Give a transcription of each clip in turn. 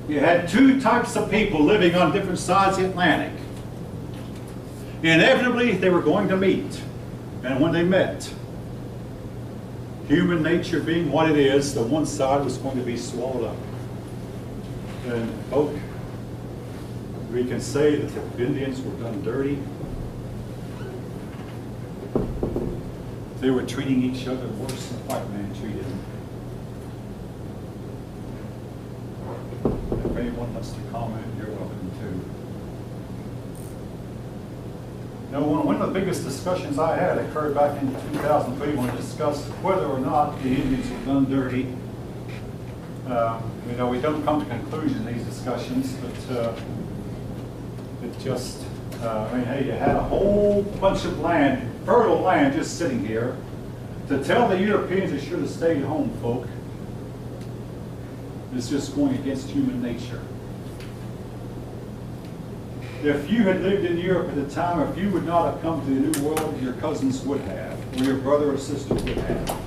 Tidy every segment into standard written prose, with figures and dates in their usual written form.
You had two types of people living on different sides of the Atlantic. Inevitably, they were going to meet. And when they met, human nature being what it is, the one side was going to be swallowed up. And folk, we can say that the Indians were done dirty. They were treating each other worse than the white man treated them. If anyone wants to comment, you're welcome to. Now, one of the biggest discussions I had occurred back in 2003 when we discussed whether or not the Indians were done dirty. You know, we don't come to conclusion in these discussions, but it just, I mean, hey, you had a whole bunch of land, fertile land just sitting here. To tell the Europeans they should have stayed home, folk, is just going against human nature. If you had lived in Europe at the time, if you would not have come to the New World, your cousins would have, or your brother or sister would have.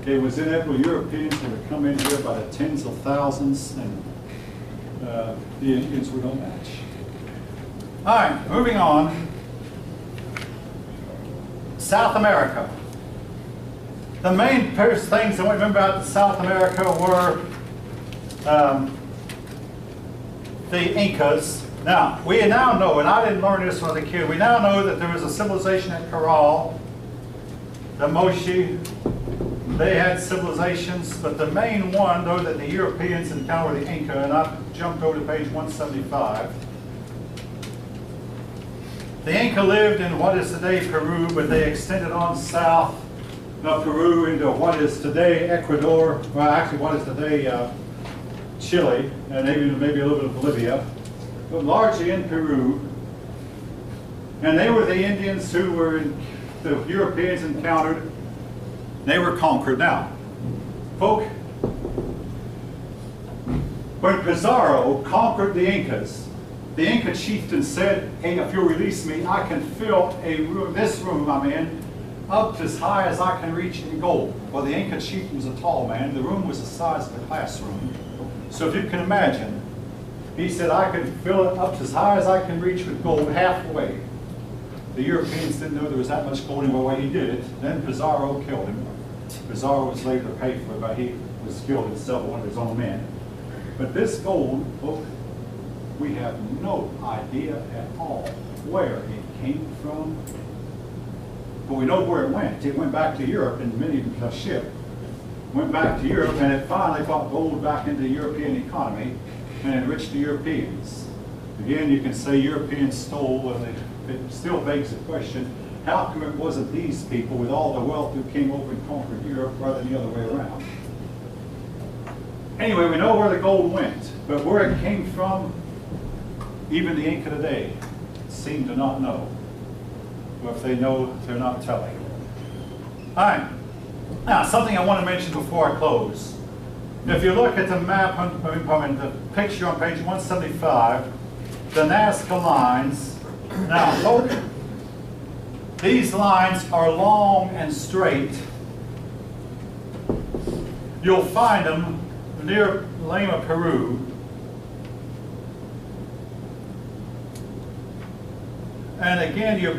It was inevitable Europeans would have come in here by the tens of thousands, and the Indians were no match. All right, moving on. South America. The main things that we remember about South America were the Incas. Now, we now know, and I didn't learn this when I was a kid, we now know that there was a civilization at Caral, the Moshi. They had civilizations, but the main one, though, that the Europeans encountered the Inca, and I jumped over to page 175. The Inca lived in what is today Peru, but they extended on south of Peru into what is today Ecuador, well, actually what is today Chile, and maybe a little bit of Bolivia, but largely in Peru. And they were the Indians who were the Europeans encountered. They were conquered. Now, folk, when Pizarro conquered the Incas, the Inca chieftain said, hey, if you'll release me, I can fill this room I'm in up as high as I can reach in gold. Well, the Inca chieftain was a tall man. The room was the size of a classroom. So if you can imagine, he said, I can fill it up as high as I can reach with gold halfway. The Europeans didn't know there was that much gold in the way he did it. Then Pizarro killed him. Pizarro was later paid for it, but he was killed himself by one of his own men. But this gold, oh, we have no idea at all where it came from. But we know where it went. It went back to Europe in a ship. Went back to Europe, and it finally brought gold back into the European economy and enriched the Europeans. Again, you can say Europeans stole, and it still begs the question, how come it wasn't these people with all the wealth who came over and conquered Europe rather than the other way around? Anyway, we know where the gold went, but where it came from, even the Inca today seem to not know. Or if they know, they're not telling. All right. Now, something I want to mention before I close. If you look at the map, the picture on page 175, the Nazca lines. Now, look, these lines are long and straight. You'll find them near Lima, Peru. And again, your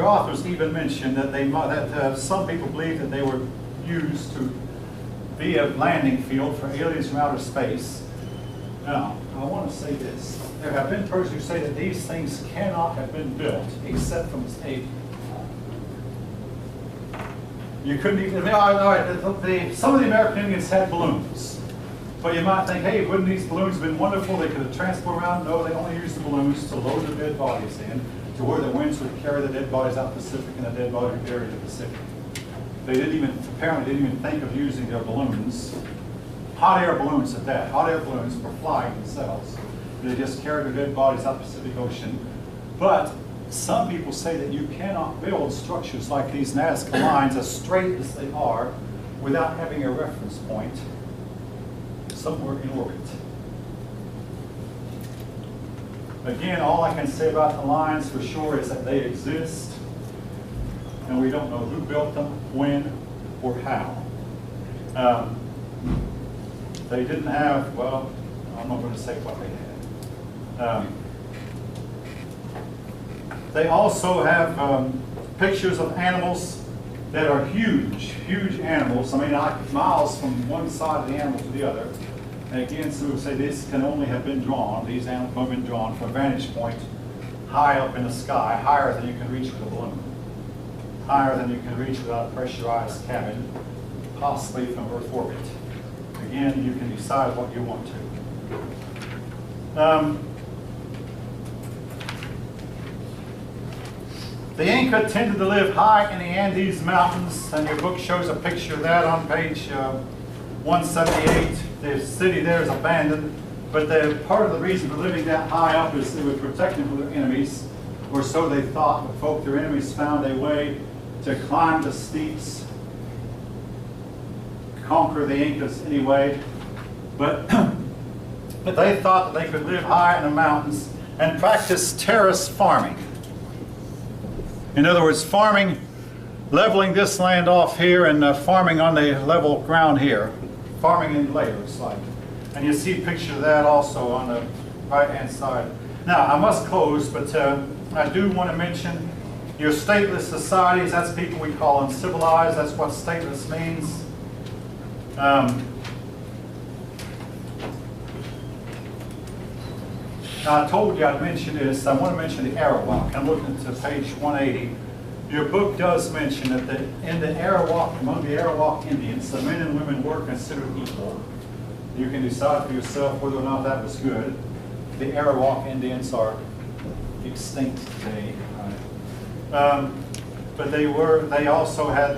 authors even mentioned that some people believe that they were used to be a landing field for aliens from outer space. Now, I want to say this. There have been persons who say that these things cannot have been built except from a... You couldn't even... Some of the American Indians had balloons. But you might think, hey, wouldn't these balloons have been wonderful? They could have transported around. No, they only used the balloons to load the dead bodies in, to where the winds would carry the dead bodies out the Pacific and the dead bodies would bury the Pacific. They apparently didn't even think of using their balloons. Hot air balloons at that. Hot air balloons for flying themselves. They just carried their dead bodies out the Pacific Ocean. But some people say that you cannot build structures like these Nazca lines as straight as they are without having a reference point somewhere in orbit. Again, all I can say about the lines for sure is that they exist, and we don't know who built them, when, or how. They didn't have, well, I'm not going to say what they had. They also have pictures of animals that are huge, huge animals. I mean, like miles from one side of the animal to the other. And again, some would say this can only have been drawn, these animals have been drawn from a vantage point high up in the sky, higher than you can reach with a balloon, higher than you can reach without a pressurized cabin, possibly from Earth orbit. Again, you can decide what you want to. The Inca tended to live high in the Andes Mountains, and your book shows a picture of that on page 178. The city there is abandoned, but part of the reason for living that high up is it would protect them from their enemies, or so they thought. But folk, their enemies found a way to climb the steeps, conquer the Incas anyway. But they thought that they could live high in the mountains and practice terrace farming. In other words, farming, leveling this land off here and farming on the level ground here. Farming in layers, like. And you see a picture of that also on the right-hand side. Now, I must close, but I do want to mention your stateless societies. That's people we call uncivilized. That's what stateless means. Now, I told you I'd mention this. I want to mention the Arawak. I'm looking to page 180. Your book does mention that in the Arawak, among the Arawak Indians, the men and women were considered equal. You can decide for yourself whether or not that was good. The Arawak Indians are extinct today. But they also had,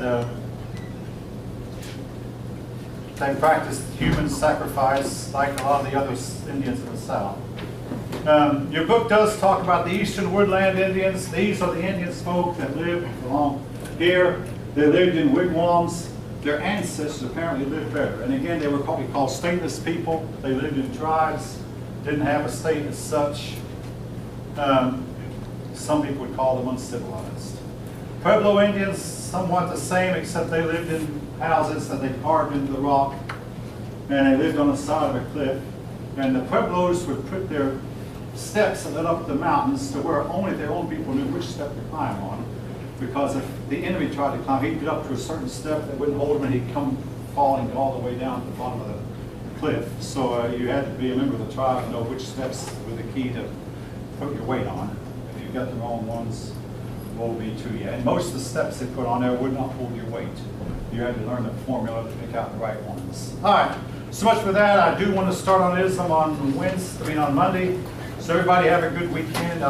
they practiced human sacrifice like a lot of the other Indians in the South. Your book does talk about the Eastern Woodland Indians. These are the Indians folk that lived along here. They lived in wigwams. Their ancestors apparently lived better. And again, they were called stateless people. They lived in tribes, didn't have a state as such. Some people would call them uncivilized. Pueblo Indians, somewhat the same, except they lived in houses that they carved into the rock, and they lived on the side of a cliff. And the Pueblos would put their steps that led up the mountains to where only their own people knew which step to climb on. Because if the enemy tried to climb, he'd get up to a certain step that wouldn't hold him, and he'd come falling all the way down to the bottom of the cliff. So you had to be a member of the tribe to know which steps were the key to put your weight on. If you got the wrong ones, woe be to you. And most of the steps they put on there would not hold your weight. You had to learn the formula to pick out the right ones. All right. So much for that. I do want to start on Islam on Monday. So everybody have a good weekend.